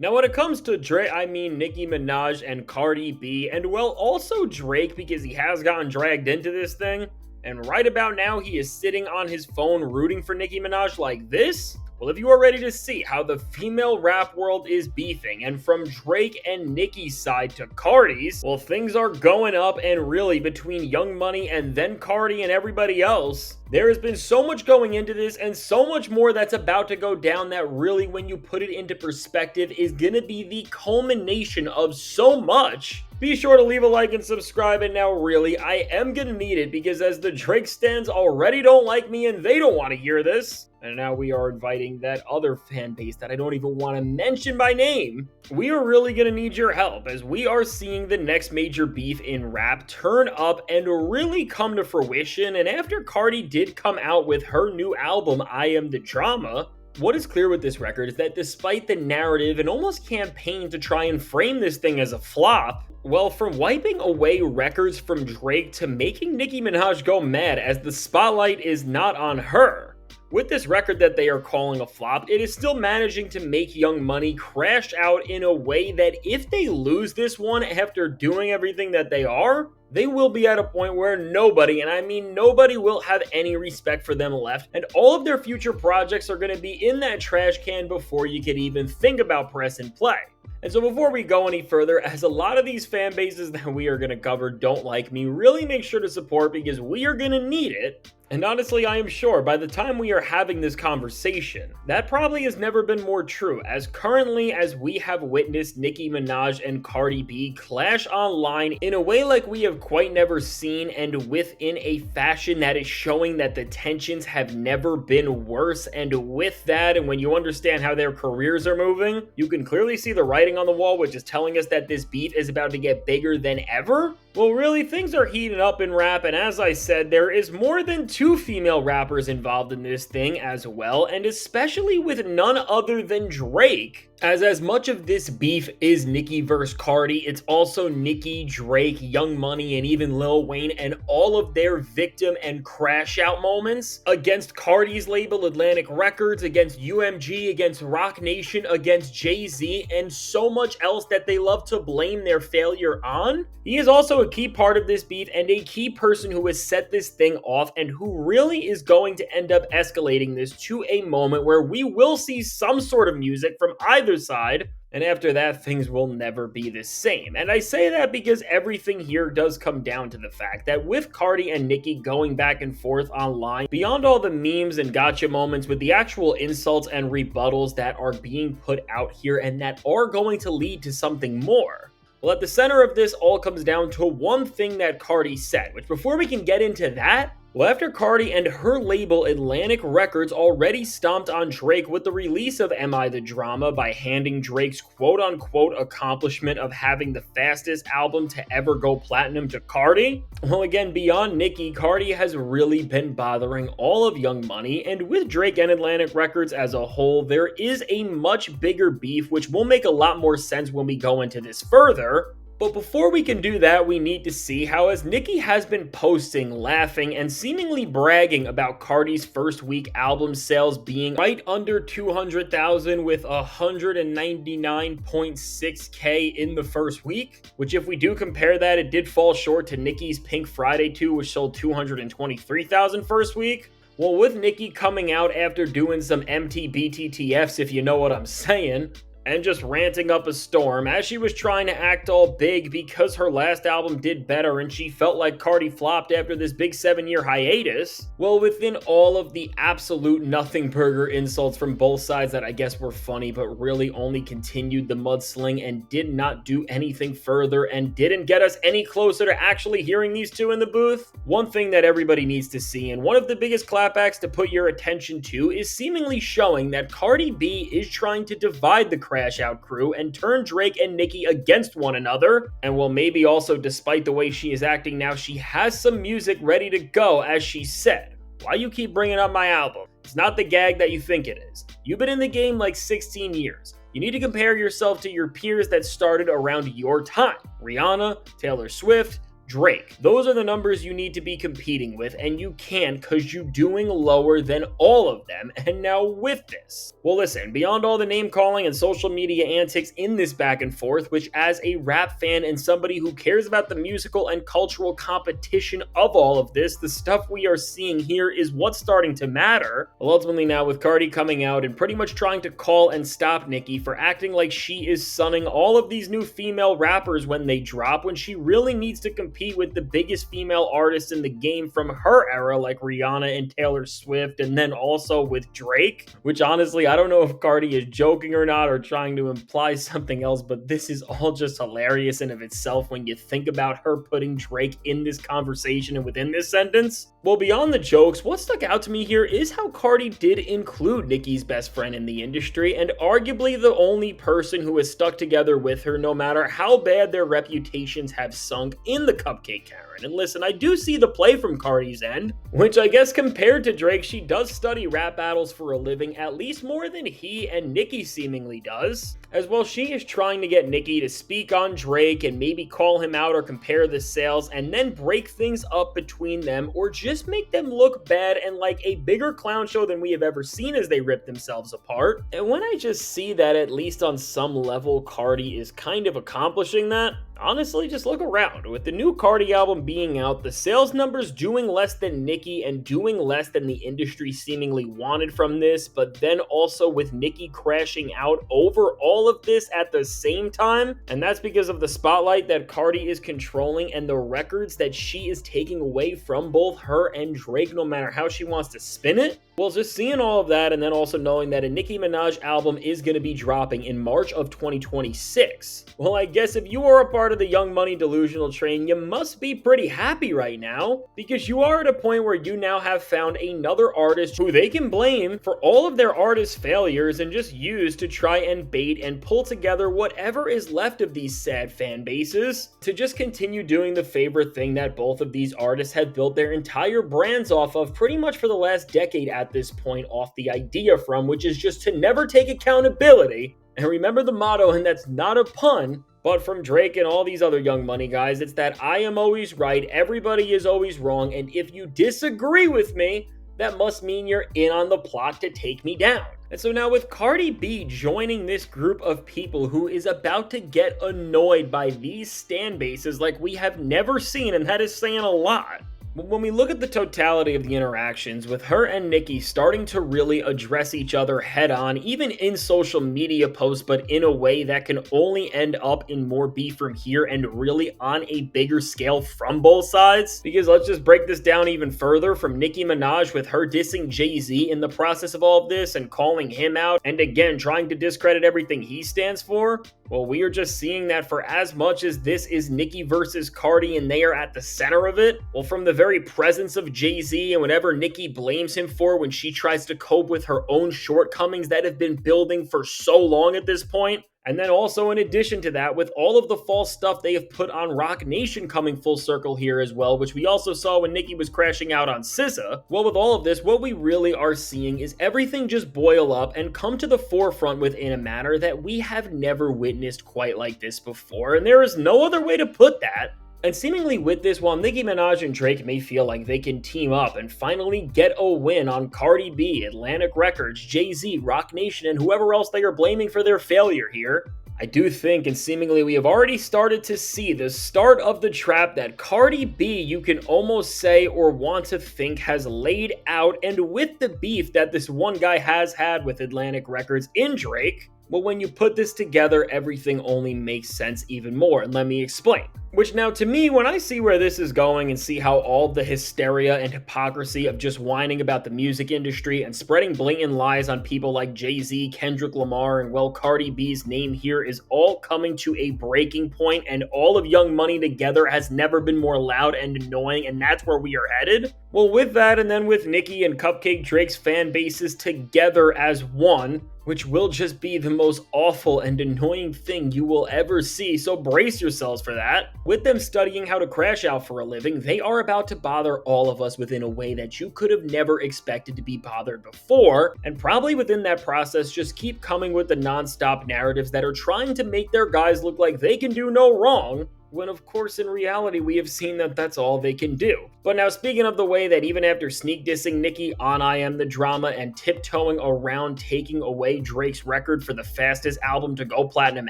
Now, when it comes to Drake, I mean Nicki Minaj and Cardi B, and well, also Drake because he has gotten dragged into this thing. And right about now, he is sitting on his phone rooting for Nicki Minaj like this. Well, if you are ready to see how the female rap world is beefing, and from Drake and Nicki's side to Cardi's, well, things are going up, and really between Young Money and then Cardi and everybody else, there has been so much going into this and so much more that's about to go down that really, when you put it into perspective, is gonna be the culmination of so much. Be sure to leave a like and subscribe, and now really, I am gonna need it because as the Drake stans already don't like me and they don't want to hear this, and now we are inviting that other fan base that I don't even want to mention by name. We are really going to need your help as we are seeing the next major beef in rap turn up and really come to fruition. And after Cardi did come out with her new album, I Am the Drama, what is clear with this record is that despite the narrative and almost campaign to try and frame this thing as a flop, well, from wiping away records from Drake to making Nicki Minaj go mad as the spotlight is not on her. With this record that they are calling a flop, it is still managing to make Young Money crash out in a way that if they lose this one after doing everything that they are, they will be at a point where nobody, and I mean nobody, will have any respect for them left, and all of their future projects are going to be in that trash can before you could even think about press and play. And so before we go any further, as a lot of these fan bases that we are going to cover don't like me, really make sure to support because we are going to need it. And honestly, I am sure by the time we are having this conversation, that probably has never been more true, as currently as we have witnessed Nicki Minaj and Cardi B clash online in a way like we have quite never seen, and within a fashion that is showing that the tensions have never been worse. And with that, and when you understand how their careers are moving, you can clearly see the writing on the wall, which is telling us that this beef is about to get bigger than ever. Well, really, things are heating up in rap, and as I said, there is more than two female rappers involved in this thing as well, and especially with none other than Drake. As much of this beef is Nicki vs. Cardi, it's also Nicki, Drake, Young Money, and even Lil Wayne and all of their victim and crash out moments against Cardi's label Atlantic Records, against UMG, against Roc Nation, against Jay-Z, and so much else that they love to blame their failure on. He is also a key part of this beef and a key person who has set this thing off and who really is going to end up escalating this to a moment where we will see some sort of music from either side, and after that, things will never be the same. And I say that because everything here does come down to the fact that with Cardi and Nicki going back and forth online, beyond all the memes and gotcha moments with the actual insults and rebuttals that are being put out here and that are going to lead to something more, well, at the center of this all comes down to one thing that Cardi said, which before we can get into that, well, after Cardi and her label Atlantic Records already stomped on Drake with the release of Am I the Drama by handing Drake's quote-unquote accomplishment of having the fastest album to ever go platinum to Cardi, well, again, beyond Nicki, Cardi has really been bothering all of Young Money, and with Drake and Atlantic Records as a whole, there is a much bigger beef, which will make a lot more sense when we go into this further. But before we can do that, we need to see how, as Nicki has been posting, laughing, and seemingly bragging about Cardi's first week album sales being right under 200,000 with 199.6K in the first week, which if we do compare that, it did fall short to Nicki's Pink Friday 2, which sold 223,000 first week. Well, with Nicki coming out after doing some MTBTTFs, if you know what I'm saying, and just ranting up a storm as she was trying to act all big because her last album did better and she felt like Cardi flopped after this big 7-year hiatus. Well, within all of the absolute nothing burger insults from both sides that I guess were funny but really only continued the mudsling and did not do anything further and didn't get us any closer to actually hearing these two in the booth, one thing that everybody needs to see, and one of the biggest clapbacks to put your attention to, is seemingly showing that Cardi B is trying to divide the crash out crew and turn Drake and Nicki against one another. And well, maybe also, despite the way she is acting now, she has some music ready to go, as she said. Why you keep bringing up my album? It's not the gag that you think it is. You've been in the game like 16 years. You need to compare yourself to your peers that started around your time. Rihanna, Taylor Swift, Drake. Those are the numbers you need to be competing with, and you can't because you're doing lower than all of them. And now with this, well, listen, beyond all the name calling and social media antics in this back and forth, which as a rap fan and somebody who cares about the musical and cultural competition of all of this, the stuff we are seeing here is what's starting to matter. Well, ultimately now with Cardi coming out and pretty much trying to call and stop Nicki for acting like she is sunning all of these new female rappers when they drop, when she really needs to compete with the biggest female artists in the game from her era, like Rihanna and Taylor Swift, and then also with Drake, which honestly, I don't know if Cardi is joking or not or trying to imply something else, but this is all just hilarious in of itself when you think about her putting Drake in this conversation and within this sentence. Well, beyond the jokes, what stuck out to me here is how Cardi did include Nicki's best friend in the industry, and arguably the only person who has stuck together with her no matter how bad their reputations have sunk in the Cupcake Karen. And listen, I do see the play from Cardi's end, which I guess compared to Drake, she does study rap battles for a living at least more than he and Nicki seemingly does. As well, she is trying to get Nicki to speak on Drake and maybe call him out or compare the sales and then break things up between them or just make them look bad and like a bigger clown show than we have ever seen as they rip themselves apart. And when I just see that at least on some level Cardi is kind of accomplishing that, honestly, just look around. With the new Cardi album being out, the sales numbers doing less than Nicki and doing less than the industry seemingly wanted from this, but then also with Nicki crashing out over all of this at the same time, and that's because of the spotlight that Cardi is controlling and the records that she is taking away from both her and Drake, no matter how she wants to spin it. Well, just seeing all of that and then also knowing that a Nicki Minaj album is going to be dropping in March of 2026. Well, I guess if you are a part of the Young Money delusional train, you must be pretty happy right now because you are at a point where you now have found another artist who they can blame for all of their artist failures and just use to try and bait and pull together whatever is left of these sad fan bases to just continue doing the favorite thing that both of these artists have built their entire brands off of pretty much for the last decade at this point off the idea from, which is just to never take accountability. And remember the motto, and that's not a pun, but from Drake and all these other Young Money guys, it's that I am always right, everybody is always wrong, and if you disagree with me, that must mean you're in on the plot to take me down. And so now with Cardi B joining this group of people who is about to get annoyed by these stan bases like we have never seen, and that is saying a lot. When we look at the totality of the interactions, with her and Nicki starting to really address each other head on, even in social media posts, but in a way that can only end up in more beef from here and really on a bigger scale from both sides. Because let's just break this down even further, from Nicki Minaj with her dissing Jay-Z in the process of all of this and calling him out, and again trying to discredit everything he stands for. Well, we are just seeing that for as much as this is Nicki versus Cardi and they are at the center of it, well, from the very presence of Jay-Z and whatever Nicki blames him for when she tries to cope with her own shortcomings that have been building for so long at this point. And then also in addition to that, with all of the false stuff they have put on Roc Nation coming full circle here as well, which we also saw when Nicki was crashing out on SZA. Well, with all of this, what we really are seeing is everything just boil up and come to the forefront within a manner that we have never witnessed quite like this before, and there is no other way to put that. And seemingly with this, while Nicki Minaj and Drake may feel like they can team up and finally get a win on Cardi B, Atlantic Records, Jay-Z, Roc Nation, and whoever else they are blaming for their failure here, I do think, and seemingly we have already started to see the start of the trap that Cardi B, you can almost say or want to think, has laid out, and with the beef that this one guy has had with Atlantic Records in Drake, well, when you put this together, everything only makes sense even more, and let me explain. Which now, to me, when I see where this is going and see how all the hysteria and hypocrisy of just whining about the music industry and spreading blatant lies on people like Jay-Z, Kendrick Lamar, and well, Cardi B's name here is all coming to a breaking point, and all of Young Money together has never been more loud and annoying, and that's where we are headed. Well, with that, and then with Nicki and Cupcake Drake's fan bases together as one, which will just be the most awful and annoying thing you will ever see, so brace yourselves for that. With them studying how to crash out for a living, they are about to bother all of us within a way that you could have never expected to be bothered before, and probably within that process just keep coming with the non-stop narratives that are trying to make their guys look like they can do no wrong, when of course in reality we have seen that that's all they can do. But now, speaking of the way that even after sneak dissing Nicki on I Am the Drama and tiptoeing around taking away Drake's record for the fastest album to go platinum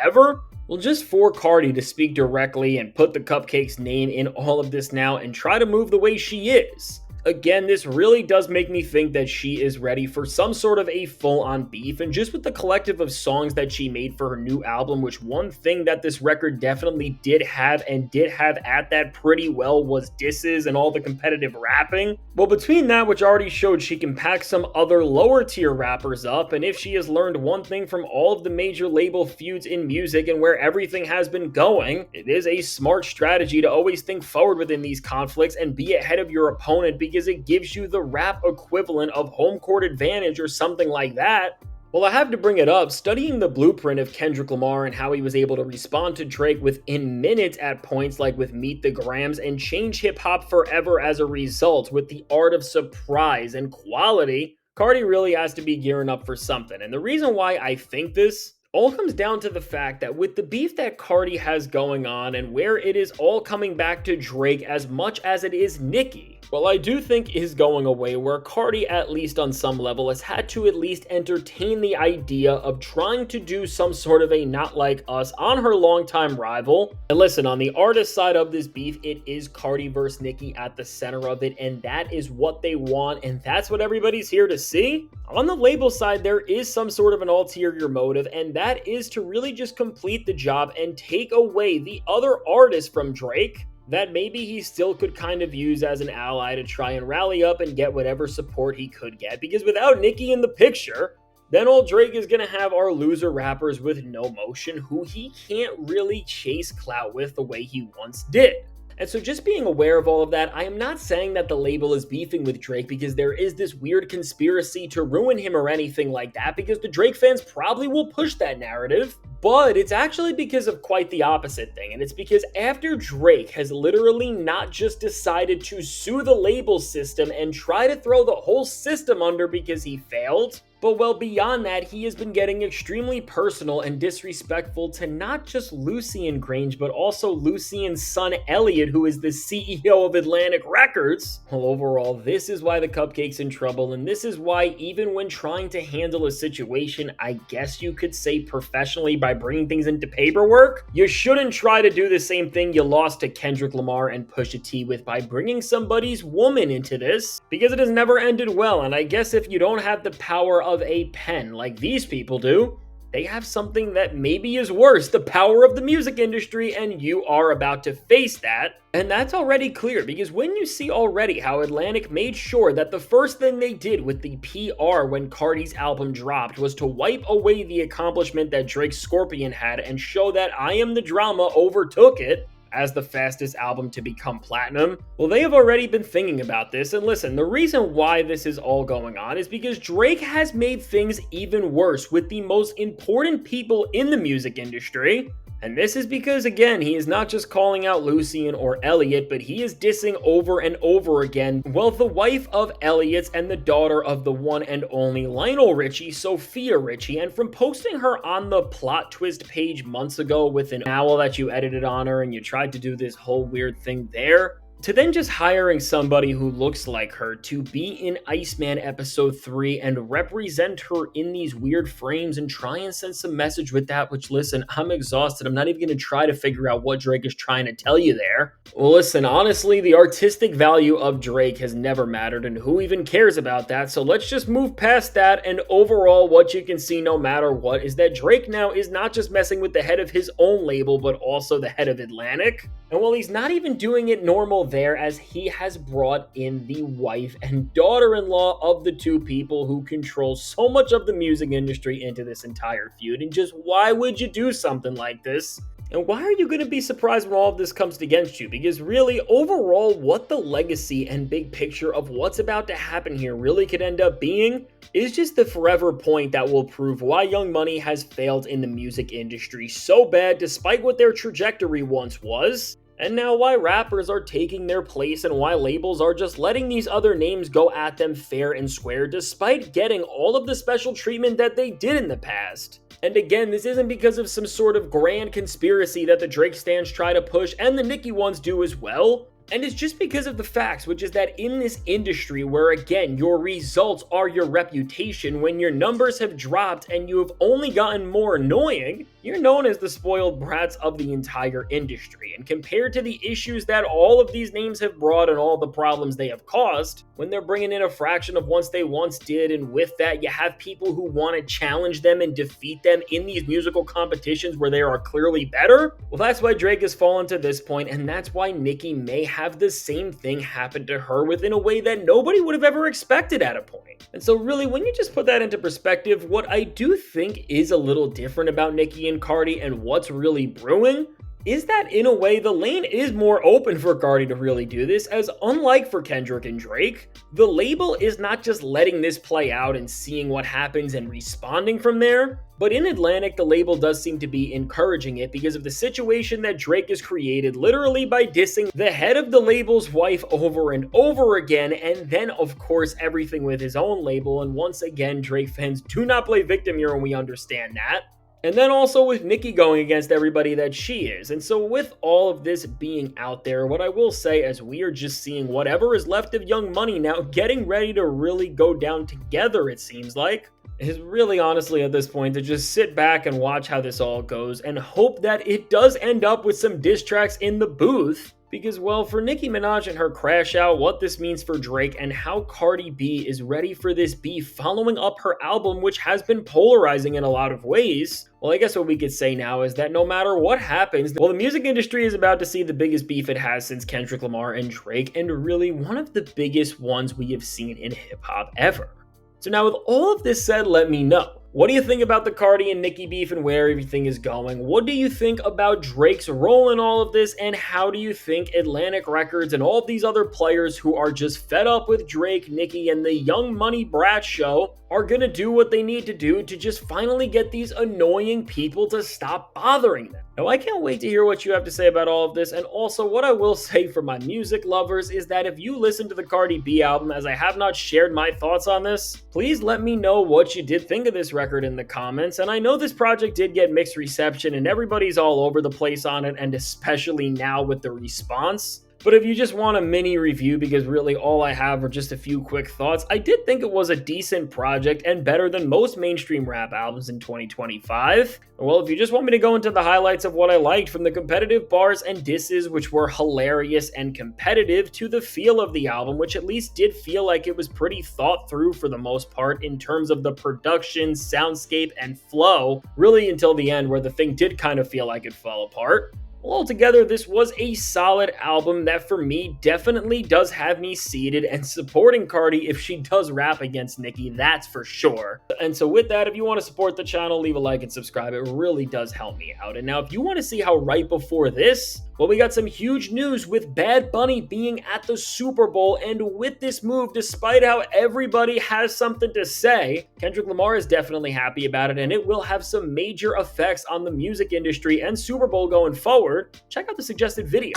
ever, well, just for Cardi to speak directly and put the Cupcake's name in all of this now and try to move the way she is. Again, this really does make me think that she is ready for some sort of a full-on beef, and just with the collective of songs that she made for her new album, which one thing that this record definitely did have at that pretty well was disses and all the competitive rapping. Well, between that, which already showed she can pack some other lower tier rappers up, and if she has learned one thing from all of the major label feuds in music and where everything has been going, it is a smart strategy to always think forward within these conflicts and be ahead of your opponent, because it gives you the rap equivalent of home court advantage or something like that. Well, I have to bring it up, studying the blueprint of Kendrick Lamar and how he was able to respond to Drake within minutes at points like with Meet the Grams and change hip-hop forever as a result with the art of surprise and quality, Cardi really has to be gearing up for something. And the reason why I think this all comes down to the fact that with the beef that Cardi has going on and where it is all coming back to Drake as much as it is Nicki, well, I do think is going away where Cardi, at least on some level, has had to at least entertain the idea of trying to do some sort of a Not Like Us on her longtime rival. And listen, on the artist side of this beef, it is Cardi versus Nicki at the center of it, and that is what they want, and that's what everybody's here to see. On the label side, there is some sort of an ulterior motive, and that is to really just complete the job and take away the other artists from Drake that maybe he still could kind of use as an ally to try and rally up and get whatever support he could get. Because without Nicki in the picture, then old Drake is going to have our loser rappers with no motion who he can't really chase clout with the way he once did. And so just being aware of all of that, I am not saying that the label is beefing with Drake because there is this weird conspiracy to ruin him or anything like that, because the Drake fans probably will push that narrative. But it's actually because of quite the opposite thing, and it's because after Drake has literally not just decided to sue the label system and try to throw the whole system under because he failed, but well beyond that, he has been getting extremely personal and disrespectful to not just Lucian Grange, but also Lucian's son Elliot, who is the CEO of Atlantic Records. Well, overall, this is why the Cupcake's in trouble, and this is why even when trying to handle a situation, I guess you could say professionally by bringing things into paperwork, you shouldn't try to do the same thing you lost to Kendrick Lamar and Pusha T with by bringing somebody's woman into this, because it has never ended well. And I guess if you don't have the power of a pen like these people do, they have something that maybe is worse, the power of the music industry, and you are about to face that. And that's already clear, because when you see already how Atlantic made sure that the first thing they did with the PR when Cardi's album dropped was to wipe away the accomplishment that Drake's Scorpion had and show that I Am the Drama overtook it as the fastest album to become platinum, well, they have already been thinking about this. And listen, the reason why this is all going on is because Drake has made things even worse with the most important people in the music industry. And this is because, again, he is not just calling out Lucian or Elliot, but he is dissing over and over again, well, the wife of Elliot's and the daughter of the one and only Lionel Richie, Sophia Richie. And from posting her on the plot twist page months ago with an owl that you edited on her and you tried to do this whole weird thing there, to then just hiring somebody who looks like her to be in Iceman episode 3 and represent her in these weird frames and try and send some message with that, which, listen, I'm exhausted. I'm not even going to try to figure out what Drake is trying to tell you there. Well, listen, honestly, the artistic value of Drake has never mattered, and who even cares about that? So let's just move past that, and overall, what you can see no matter what is that Drake now is not just messing with the head of his own label, but also the head of Atlantic. And while he's not even doing it normal there, as he has brought in the wife and daughter-in-law of the two people who control so much of the music industry into this entire feud. And just why would you do something like this? And why are you going to be surprised when all of this comes against you? Because really, overall, what the legacy and big picture of what's about to happen here really could end up being is just the forever point that will prove why Young Money has failed in the music industry so bad despite what their trajectory once was. And now why rappers are taking their place and why labels are just letting these other names go at them fair and square despite getting all of the special treatment that they did in the past. And again, this isn't because of some sort of grand conspiracy that the Drake stans try to push and the Nicki ones do as well. And it's just because of the facts, which is that in this industry where, again, your results are your reputation, when your numbers have dropped and you have only gotten more annoying, you're known as the spoiled brats of the entire industry. And compared to the issues that all of these names have brought and all the problems they have caused, when they're bringing in a fraction of what they once did, and with that, you have people who want to challenge them and defeat them in these musical competitions where they are clearly better, well, that's why Drake has fallen to this point, and that's why Nicki may have the same thing happen to her within a way that nobody would have ever expected at a point. And so really, when you just put that into perspective, what I do think is a little different about Nicki and Cardi and what's really brewing is that in a way the lane is more open for Cardi to really do this, as unlike for Kendrick and Drake, the label is not just letting this play out and seeing what happens and responding from there, but in Atlantic, the label does seem to be encouraging it because of the situation that Drake has created, literally by dissing the head of the label's wife over and over again, and then of course everything with his own label. And once again, Drake fans do not play victim here, and we understand that. And then also with Nicki going against everybody that she is. And so with all of this being out there, what I will say is we are just seeing whatever is left of Young Money now getting ready to really go down together, it seems like. Is really honestly at this point to just sit back and watch how this all goes and hope that it does end up with some diss tracks in the booth. Because, well, for Nicki Minaj and her crash out, what this means for Drake, and how Cardi B is ready for this beef following up her album, which has been polarizing in a lot of ways, well, I guess what we could say now is that no matter what happens, well, the music industry is about to see the biggest beef it has since Kendrick Lamar and Drake, and really one of the biggest ones we have seen in hip-hop ever. So now with all of this said, let me know. What do you think about the Cardi and Nicki beef and where everything is going? What do you think about Drake's role in all of this? And how do you think Atlantic Records and all of these other players who are just fed up with Drake, Nicki, and the Young Money Brat show are gonna do what they need to do to just finally get these annoying people to stop bothering them? Now, I can't wait to hear what you have to say about all of this. And also, what I will say for my music lovers is that if you listen to the Cardi B album, as I have not shared my thoughts on this, please let me know what you did think of this record in the comments. And I know this project did get mixed reception and everybody's all over the place on it, and especially now with the response. But if you just want a mini review, because really all I have are just a few quick thoughts, I did think it was a decent project and better than most mainstream rap albums in 2025. Well, if you just want me to go into the highlights of what I liked, from the competitive bars and disses, which were hilarious and competitive, to the feel of the album, which at least did feel like it was pretty thought through for the most part in terms of the production, soundscape, and flow, really until the end where the thing did kind of feel like it fell apart. Well, altogether, this was a solid album that for me definitely does have me seated and supporting Cardi if she does rap against Nicki, that's for sure. And so with that, if you want to support the channel, leave a like and subscribe. It really does help me out. And now if you want to see how right before this, well, we got some huge news with Bad Bunny being at the Super Bowl, and with this move, despite how everybody has something to say, Kendrick Lamar is definitely happy about it, and it will have some major effects on the music industry and Super Bowl going forward. Check out the suggested video.